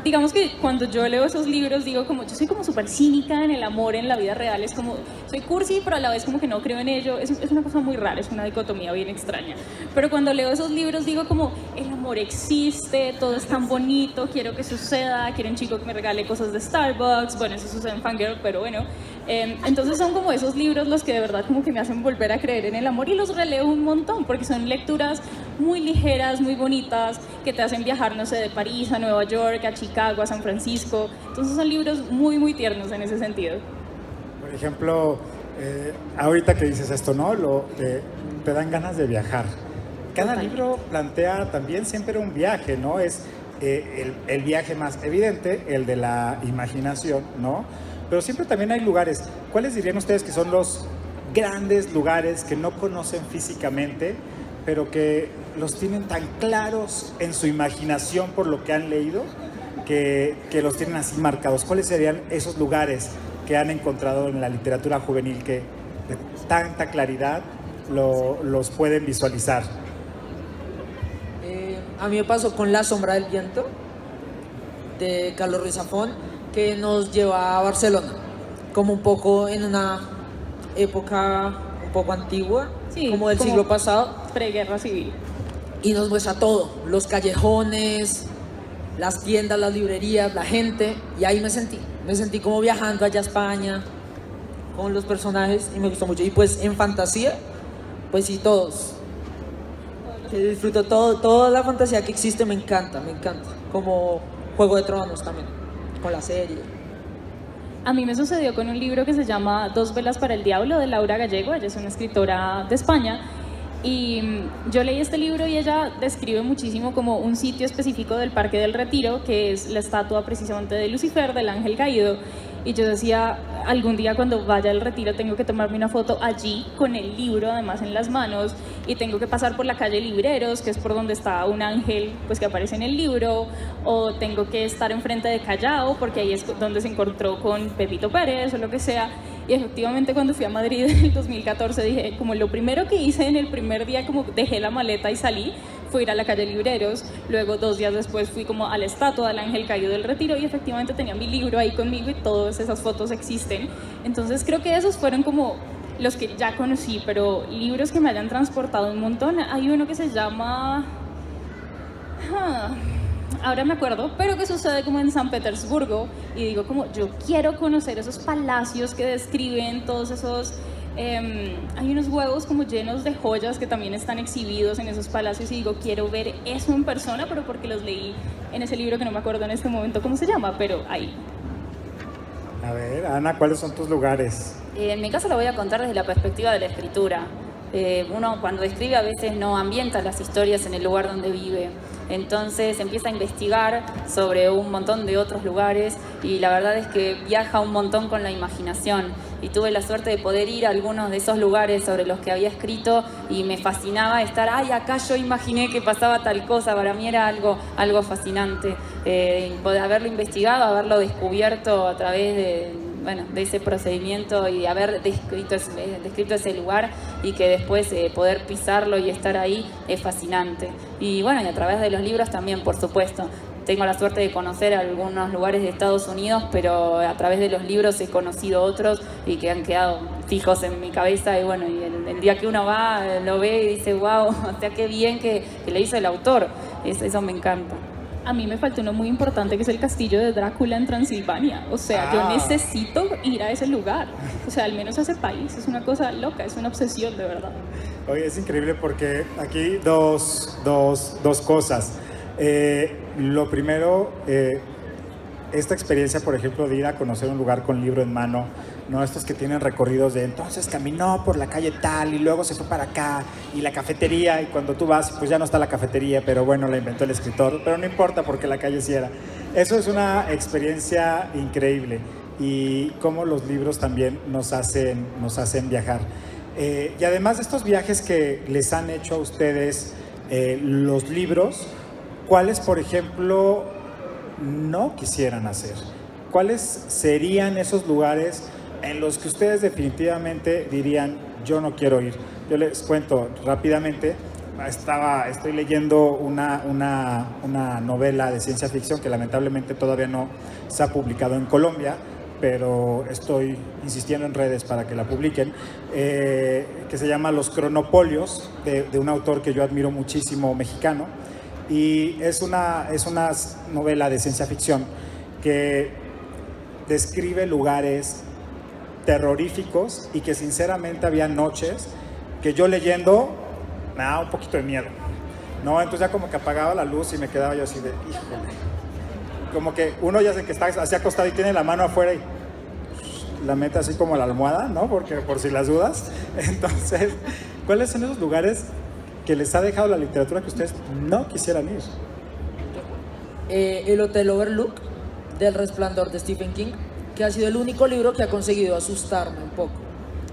Digamos que cuando yo leo esos libros digo como, yo soy como súper cínica en el amor, en la vida real, es como, soy cursi pero a la vez como que no creo en ello, es una cosa muy rara, es una dicotomía bien extraña, pero cuando leo esos libros digo como, el amor existe, todo es tan bonito, quiero que suceda, quiero un chico que me regale cosas de Starbucks, bueno, eso sucede en Fangirl, pero bueno, entonces son como esos libros los que de verdad como que me hacen volver a creer en el amor y los releo un montón, porque son lecturas muy ligeras, muy bonitas, que te hacen viajar, no sé, de París a Nueva York, a Chicago, a San Francisco. Entonces son libros muy, muy tiernos en ese sentido. Por ejemplo, ahorita que dices esto, ¿no? Te dan ganas de viajar. Cada libro plantea también siempre un viaje, ¿no? Es el viaje más evidente, el de la imaginación, ¿no? Pero siempre también hay lugares. ¿Cuáles dirían ustedes que son los grandes lugares que no conocen físicamente, pero que los tienen tan claros en su imaginación por lo que han leído, que los tienen así marcados? ¿Cuáles serían esos lugares que han encontrado en la literatura juvenil que de tanta claridad los pueden visualizar? A mí me pasó con La sombra del viento, de Carlos Ruiz Zafón, que nos lleva a Barcelona, como un poco en una época un poco antigua, Sí, como del como siglo pasado, preguerra civil. y nos muestra todo, los callejones, las tiendas, las librerías, la gente, y ahí me sentí como viajando allá a España con los personajes y me gustó mucho. Y pues en fantasía, pues sí, todos, que disfruto toda la fantasía que existe, me encanta, como Juego de Tronos también, con la serie. A mí me sucedió con un libro que se llama Dos velas para el diablo, de Laura Gallego. Ella es una escritora de España. Y yo leí este libro y ella describe muchísimo como un sitio específico del Parque del Retiro, que es la estatua precisamente de Lucifer, del ángel caído. Y yo decía, algún día cuando vaya al Retiro tengo que tomarme una foto allí con el libro además en las manos, y tengo que pasar por la calle Libreros, que es por donde está un ángel pues que aparece en el libro, o tengo que estar enfrente de Callao porque ahí es donde se encontró con Pepito Pérez o lo que sea. Y efectivamente cuando fui a Madrid en el 2014 dije, como lo primero que hice en el primer día, como dejé la maleta y salí, fue ir a la calle Libreros. Luego 2 días después fui como a la estatua del ángel caído del Retiro y efectivamente tenía mi libro ahí conmigo y todas esas fotos existen. Entonces creo que esos fueron como los que ya conocí, pero libros que me hayan transportado un montón. Hay uno que se llama... ahora me acuerdo, pero que sucede como en San Petersburgo, y digo como, yo quiero conocer esos palacios que describen, todos esos... hay unos huevos como llenos de joyas que también están exhibidos en esos palacios, y digo, quiero ver eso en persona, pero porque los leí en ese libro que no me acuerdo en este momento cómo se llama, pero ahí. A ver, Ana, ¿cuáles son tus lugares? En mi caso lo voy a contar desde la perspectiva de la escritura. Uno cuando escribe a veces no ambienta las historias en el lugar donde vive. Entonces empieza a investigar sobre un montón de otros lugares y la verdad es que viaja un montón con la imaginación. Y tuve la suerte de poder ir a algunos de esos lugares sobre los que había escrito y me fascinaba estar, ay, acá yo imaginé que pasaba tal cosa. Para mí era algo fascinante. Poder haberlo investigado, haberlo descubierto a través de ese procedimiento y haber descrito ese lugar y que después poder pisarlo y estar ahí es fascinante. Y bueno, y a través de los libros también, por supuesto. Tengo la suerte de conocer algunos lugares de Estados Unidos, pero a través de los libros he conocido otros y que han quedado fijos en mi cabeza. Y bueno, y el día que uno va, lo ve y dice, wow, o sea, qué bien que le hizo el autor. Eso me encanta. A mí me faltó uno muy importante, que es el castillo de Drácula en Transilvania. O sea, yo necesito ir a ese lugar. O sea, al menos a ese país. Es una cosa loca, es una obsesión, de verdad. Oye, es increíble porque aquí dos cosas. Lo primero, esta experiencia, por ejemplo, de ir a conocer un lugar con libro en mano, ¿no? Estos que tienen recorridos de entonces caminó por la calle tal y luego se fue para acá y la cafetería, y cuando tú vas, pues ya no está la cafetería, pero bueno, la inventó el escritor, pero no importa porque la calle sí era. Eso es una experiencia increíble, y cómo los libros también nos hacen viajar. Y además de estos viajes que les han hecho a ustedes, los libros, ¿cuáles, por ejemplo, no quisieran hacer? ¿Cuáles serían esos lugares en los que ustedes definitivamente dirían, yo no quiero ir? Yo les cuento rápidamente, estoy leyendo una novela de ciencia ficción que lamentablemente todavía no se ha publicado en Colombia, pero estoy insistiendo en redes para que la publiquen, que se llama Los Cronopolios, de un autor que yo admiro muchísimo, mexicano, y es una novela de ciencia ficción que describe lugares terroríficos y que sinceramente había noches que yo leyendo me daba un poquito de miedo, ¿no? Entonces ya como que apagaba la luz y me quedaba yo así de, híjole, como que uno ya sé que está así acostado y tiene la mano afuera y la mete así como a la almohada, ¿no? Porque por si las dudas. Entonces, ¿cuáles son esos lugares que les ha dejado la literatura que ustedes no quisieran ir? El Hotel Overlook, del Resplandor, de Stephen King, que ha sido el único libro que ha conseguido asustarme un poco.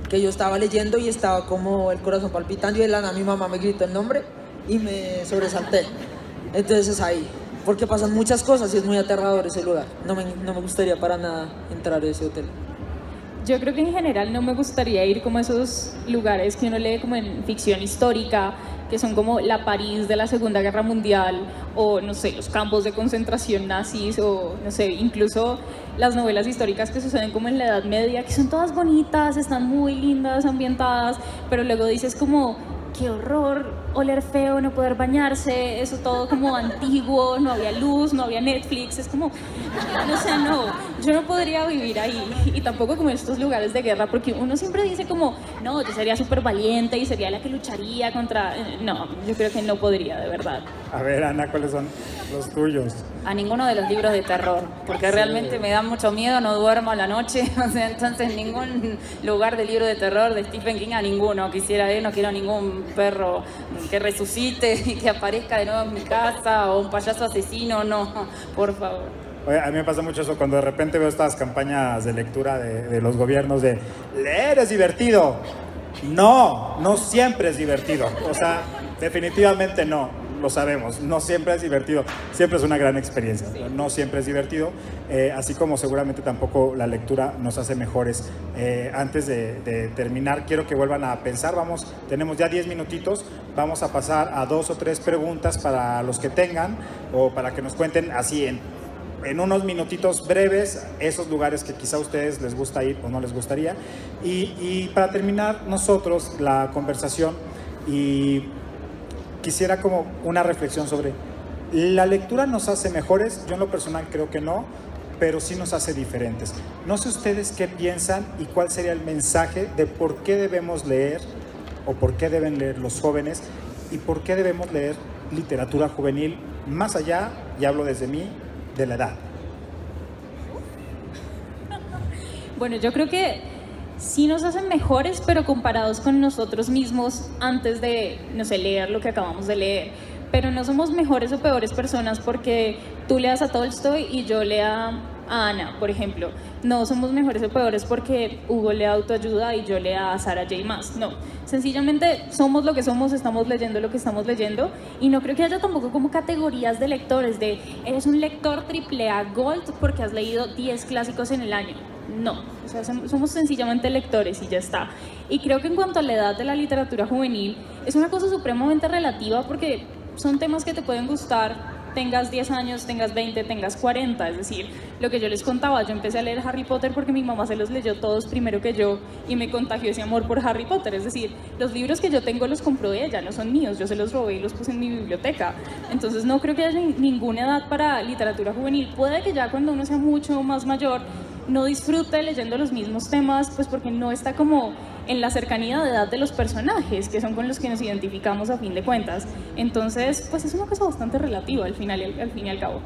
Que yo estaba leyendo y estaba como el corazón palpitando y de la nada mi mamá me gritó el nombre y me sobresalté. Entonces es ahí, porque pasan muchas cosas y es muy aterrador ese lugar. No me gustaría para nada entrar a ese hotel. Yo creo que en general no me gustaría ir como a esos lugares que uno lee como en ficción histórica, que son como la París de la Segunda Guerra Mundial, o no sé, los campos de concentración nazis, o no sé, incluso las novelas históricas que suceden como en la Edad Media, que son todas bonitas, están muy lindas, ambientadas, pero luego dices como, qué horror, oler feo, no poder bañarse, eso todo como antiguo, no había luz, no había Netflix, es como, o sea, no, yo no podría vivir ahí, y tampoco como en estos lugares de guerra, porque uno siempre dice como, no, yo sería súper valiente y sería la que lucharía contra, no, yo creo que no podría, de verdad. A ver, Ana, ¿cuáles son los tuyos? A ninguno de los libros de terror, porque realmente me da mucho miedo, no duermo a la noche, o sea, entonces ningún lugar de libro de terror de Stephen King, a ninguno quisiera ir, no quiero ningún perro que resucite y que aparezca de nuevo en mi casa, o un payaso asesino, no, por favor. Oye, a mí me pasa mucho eso cuando de repente veo estas campañas de lectura de los gobiernos de leer es divertido. No, no siempre es divertido, o sea, definitivamente no. Lo sabemos, no siempre es divertido, siempre es una gran experiencia, no siempre es divertido, así como seguramente tampoco la lectura nos hace mejores. Antes de terminar, quiero que vuelvan a pensar, tenemos ya 10 minutitos, vamos a pasar a 2 o 3 preguntas para los que tengan, o para que nos cuenten así en unos minutitos breves esos lugares que quizá a ustedes les gusta ir o no les gustaría, y para terminar nosotros la conversación, y quisiera como una reflexión sobre, ¿la lectura nos hace mejores? Yo en lo personal creo que no, pero sí nos hace diferentes. No sé ustedes qué piensan y cuál sería el mensaje de por qué debemos leer, o por qué deben leer los jóvenes, y por qué debemos leer literatura juvenil, más allá, y hablo desde mí, de la edad. Bueno, yo creo que sí nos hacen mejores, pero comparados con nosotros mismos antes de, no sé, leer lo que acabamos de leer. Pero no somos mejores o peores personas porque tú leas a Tolstoy y yo lea a Ana, por ejemplo. No somos mejores o peores porque Hugo lea autoayuda y yo lea a Sarah J. Maas. No, sencillamente somos lo que somos, estamos leyendo lo que estamos leyendo, y no creo que haya tampoco como categorías de lectores, de eres un lector AAA Gold porque has leído 10 clásicos en el año. No, o sea, somos sencillamente lectores y ya está. Y creo que en cuanto a la edad de la literatura juvenil, es una cosa supremamente relativa porque son temas que te pueden gustar, tengas 10 años, tengas 20, tengas 40, es decir, lo que yo les contaba, yo empecé a leer Harry Potter porque mi mamá se los leyó todos primero que yo y me contagió ese amor por Harry Potter, es decir, los libros que yo tengo los compró ella, no son míos, yo se los robé y los puse en mi biblioteca, entonces no creo que haya ninguna edad para literatura juvenil. Puede que ya cuando uno sea mucho más mayor no disfrute leyendo los mismos temas, pues porque no está como en la cercanía de edad de los personajes, que son con los que nos identificamos a fin de cuentas. Entonces, pues es una cosa bastante relativa al fin y al cabo.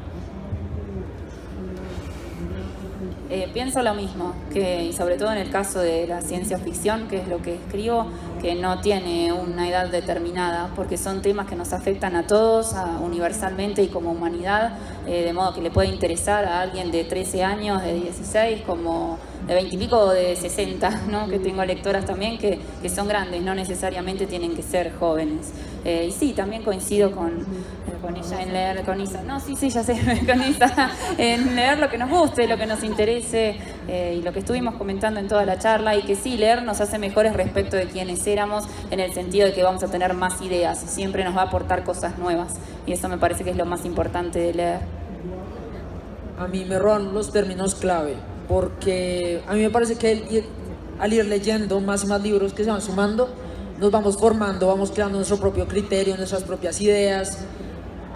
Pienso lo mismo, y sobre todo en el caso de la ciencia ficción, que es lo que escribo, que no tiene una edad determinada, porque son temas que nos afectan a todos, universalmente y como humanidad, de modo que le puede interesar a alguien de 13 años, de 16, como 20 y pico o de 60, ¿no? Que tengo lectoras también que son grandes, no necesariamente tienen que ser jóvenes. Y sí, también coincido con ella en leer, con Isa, no, sí, ya sé, con Isa, en leer lo que nos guste, lo que nos interese, y lo que estuvimos comentando en toda la charla, y que sí, leer nos hace mejores respecto de quienes éramos, en el sentido de que vamos a tener más ideas, siempre nos va a aportar cosas nuevas, y eso me parece que es lo más importante de leer. A mí me roban los términos clave, porque a mí me parece que al ir leyendo más y más libros que se van sumando, nos vamos formando, vamos creando nuestro propio criterio, nuestras propias ideas,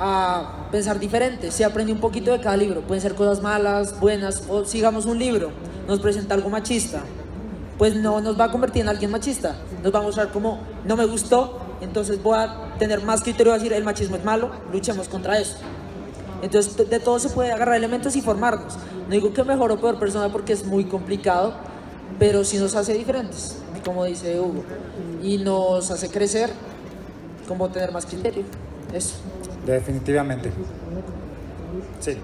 a pensar diferente. Se aprende un poquito de cada libro, pueden ser cosas malas, buenas, o sigamos un libro, nos presenta algo machista, pues no nos va a convertir en alguien machista, nos va a mostrar como no me gustó, entonces voy a tener más criterio, a decir el machismo es malo, luchemos contra eso. Entonces de todo se puede agarrar elementos y formarnos. No digo que mejor o peor persona porque es muy complicado, pero sí nos hace diferentes, como dice Hugo, y nos hace crecer, como tener más criterio. Eso. Definitivamente. Sí.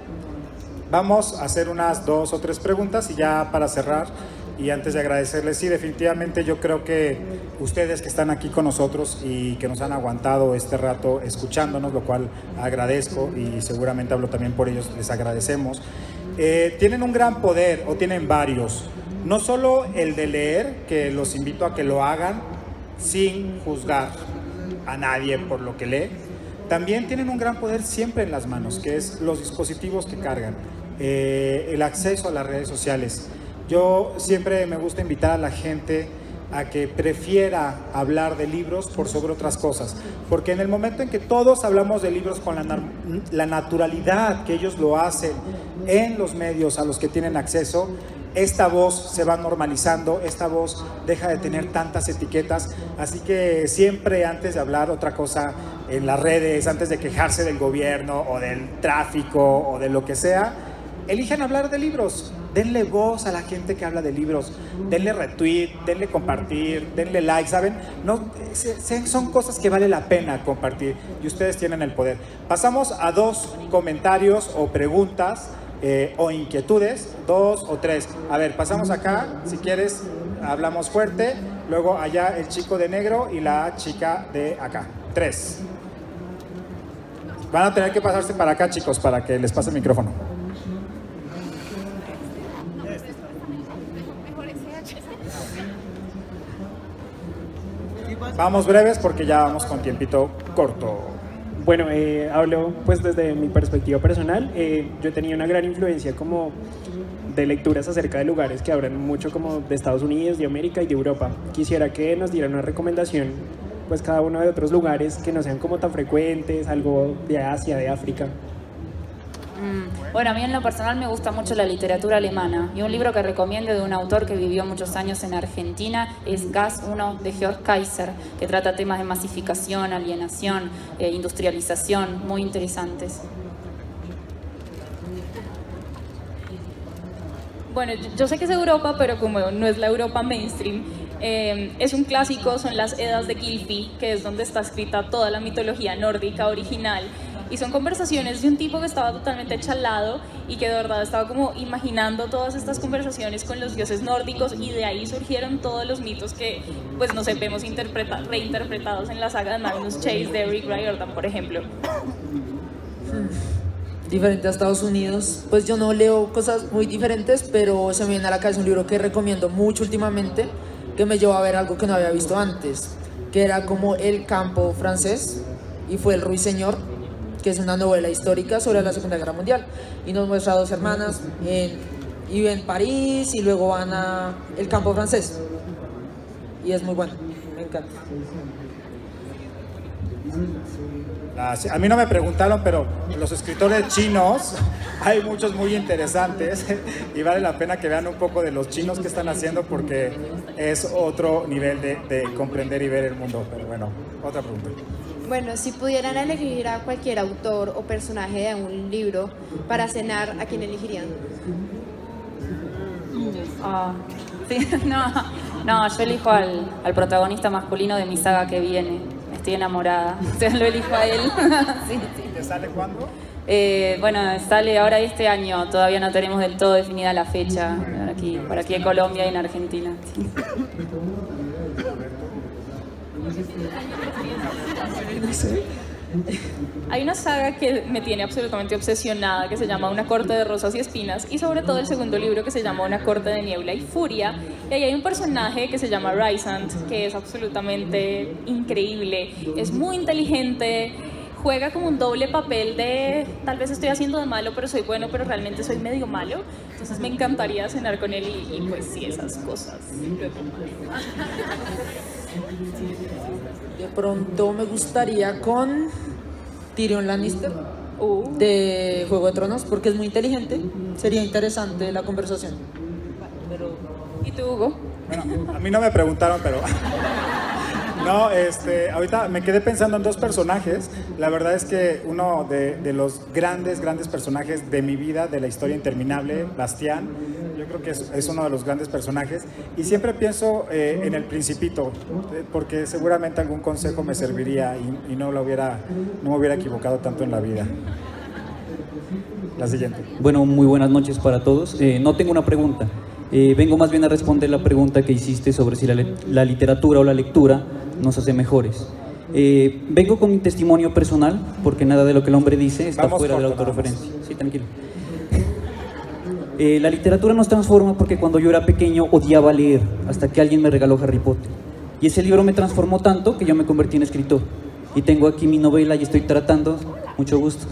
Vamos a hacer unas 2 o 3 preguntas y ya para cerrar, y antes de agradecerles, sí, definitivamente yo creo que ustedes que están aquí con nosotros y que nos han aguantado este rato escuchándonos, lo cual agradezco y seguramente hablo también por ellos, les agradecemos, tienen un gran poder, o tienen varios, no solo el de leer, que los invito a que lo hagan sin juzgar a nadie por lo que lee. También tienen un gran poder siempre en las manos, que es los dispositivos que cargan, el acceso a las redes sociales. Yo siempre me gusta invitar a la gente a que prefiera hablar de libros por sobre otras cosas, porque en el momento en que todos hablamos de libros con la naturalidad que ellos lo hacen en los medios a los que tienen acceso, esta voz se va normalizando, esta voz deja de tener tantas etiquetas, así que siempre antes de hablar otra cosa en las redes, antes de quejarse del gobierno o del tráfico o de lo que sea, elijan hablar de libros, denle voz a la gente que habla de libros, denle retweet, denle compartir, denle like, ¿saben? No, son cosas que vale la pena compartir y ustedes tienen el poder. Pasamos a 2 comentarios o preguntas o inquietudes, 2 o 3. A ver, pasamos acá, si quieres, hablamos fuerte, luego allá el chico de negro y la chica de acá. 3. Van a tener que pasarse para acá, chicos, para que les pase el micrófono. Vamos breves porque ya vamos con tiempito corto. Bueno, hablo pues desde mi perspectiva personal. Yo tenía una gran influencia como de lecturas acerca de lugares que hablan mucho como de Estados Unidos, de América y de Europa. Quisiera que nos dieran una recomendación, pues cada uno de otros lugares que no sean como tan frecuentes, algo de Asia, de África. Bueno, a mí en lo personal me gusta mucho la literatura alemana y un libro que recomiendo de un autor que vivió muchos años en Argentina es Gas 1 de Georg Kaiser, que trata temas de masificación, alienación, industrialización, muy interesantes. Bueno, yo sé que es Europa, pero como no es la Europa mainstream, es un clásico, son las Edas de Gylfi, que es donde está escrita toda la mitología nórdica original. Y son conversaciones de un tipo que estaba totalmente chalado y que de verdad estaba como imaginando todas estas conversaciones con los dioses nórdicos, y de ahí surgieron todos los mitos que, pues no sé, vemos reinterpretados en la saga de Magnus Chase de Eric Riordan, por ejemplo. Diferente a Estados Unidos, pues yo no leo cosas muy diferentes, pero se me viene a la cabeza un libro que recomiendo mucho últimamente, que me llevó a ver algo que no había visto antes, que era como El campo francés, y fue El ruiseñor, que es una novela histórica sobre la Segunda Guerra Mundial, y nos muestra a 2 hermanas viven en París y luego van a el campo francés, y es muy bueno, me encanta. A mí no me preguntaron, pero los escritores chinos hay muchos muy interesantes y vale la pena que vean un poco de los chinos que están haciendo, porque es otro nivel de comprender y ver el mundo. Pero bueno, otra pregunta. Bueno, si pudieran elegir a cualquier autor o personaje de un libro para cenar, ¿a quién elegirían? Sí, no, yo elijo al protagonista masculino de mi saga que viene. Estoy enamorada, o sea, lo elijo a él. Sí. ¿Te sale cuándo? Bueno, sale ahora este año, todavía no tenemos del todo definida la fecha, por aquí en Colombia y en Argentina. Hay una saga que me tiene absolutamente obsesionada que se llama Una corte de rosas y espinas, y sobre todo el segundo libro que se llama Una corte de niebla y furia, y ahí hay un personaje que se llama Rysand, que es absolutamente increíble, es muy inteligente, juega como un doble papel de tal vez estoy haciendo de malo pero soy bueno, pero realmente soy medio malo, entonces me encantaría cenar con él y pues sí, esas cosas. De pronto me gustaría con Tyrion Lannister de Juego de Tronos, porque es muy inteligente. Sería interesante la conversación. ¿Y tú, Hugo? Bueno, a mí no me preguntaron, pero... No, ahorita me quedé pensando en dos personajes. La verdad es que uno de los grandes personajes de mi vida, de la historia interminable, Bastián, yo creo que es uno de los grandes personajes. Y siempre pienso en el Principito, porque seguramente algún consejo me serviría y no me hubiera equivocado tanto en la vida. La siguiente. Bueno, muy buenas noches para todos. No tengo una pregunta. Vengo más bien a responder la pregunta que hiciste sobre si la literatura o la lectura nos hace mejores. Vengo con mi testimonio personal, porque nada de lo que el hombre dice está fuera de la autorreferencia. Sí, tranquilo. La literatura nos transforma porque cuando yo era pequeño odiaba leer, hasta que alguien me regaló Harry Potter. Y ese libro me transformó tanto que yo me convertí en escritor. Y tengo aquí mi novela y estoy tratando, mucho gusto.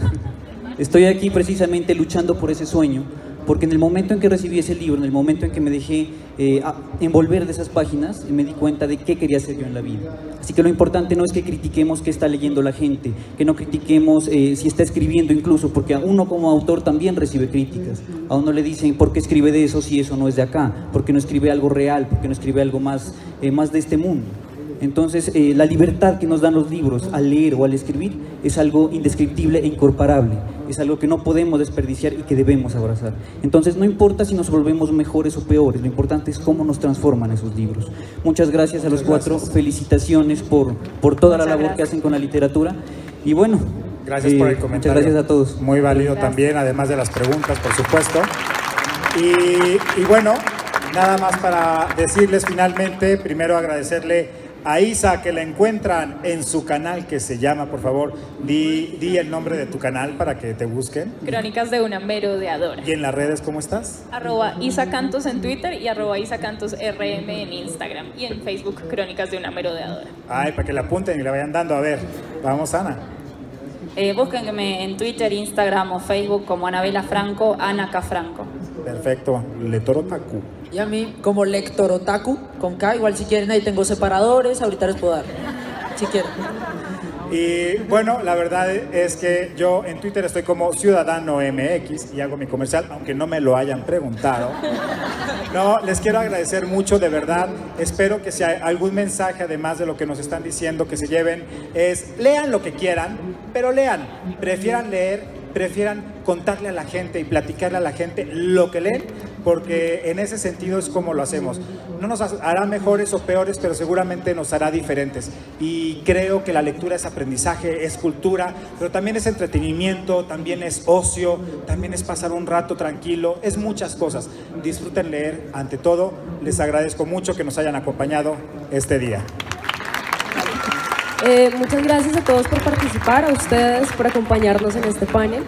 Estoy aquí precisamente luchando por ese sueño, porque en el momento en que recibí ese libro, en el momento en que me dejé envolver de esas páginas, me di cuenta de qué quería hacer yo en la vida. Así que lo importante no es que critiquemos qué está leyendo la gente, que no critiquemos si está escribiendo incluso, porque a uno como autor también recibe críticas. A uno le dicen, ¿por qué escribe de eso si eso no es de acá? ¿Por qué no escribe algo real? ¿Por qué no escribe algo más de este mundo? Entonces, la libertad que nos dan los libros al leer o al escribir es algo indescriptible e incomparable. Es algo que no podemos desperdiciar y que debemos abrazar. Entonces, no importa si nos volvemos mejores o peores, lo importante es cómo nos transforman esos libros. Muchas gracias a los cuatro, felicitaciones por toda la labor que hacen con la literatura. Y bueno, gracias por el comentario. Muchas gracias a todos. Muy válido también, además de las preguntas, por supuesto. Y bueno, nada más para decirles finalmente, primero agradecerle a Isa, que la encuentran en su canal que se llama, por favor, di el nombre de tu canal para que te busquen. Crónicas de una merodeadora. ¿Y en las redes cómo estás? @IsaCantos en Twitter y @IsaCantosRM en Instagram. Y en Facebook, Crónicas de una merodeadora. Ay, para que la apunten y la vayan dando. A ver, vamos, Ana. Búsquenme en Twitter, Instagram o Facebook como Anabela Franco, Ana K. Franco. Perfecto, Lector Otaku. Y a mí, como Lector Otaku, con K, igual si quieren, ahí tengo separadores, ahorita les puedo dar, si quieren. Y bueno, la verdad es que yo en Twitter estoy como Ciudadano MX y hago mi comercial, aunque no me lo hayan preguntado. No, les quiero agradecer mucho, de verdad. Espero que si hay algún mensaje, además de lo que nos están diciendo, que se lleven, es lean lo que quieran, pero lean. Prefieran leer, prefieran contarle a la gente y platicarle a la gente lo que leen, porque en ese sentido es como lo hacemos. No nos hará mejores o peores, pero seguramente nos hará diferentes. Y creo que la lectura es aprendizaje, es cultura, pero también es entretenimiento, también es ocio, también es pasar un rato tranquilo, es muchas cosas. Disfruten leer ante todo. Les agradezco mucho que nos hayan acompañado este día. Muchas gracias a todos por participar, a ustedes por acompañarnos en este panel.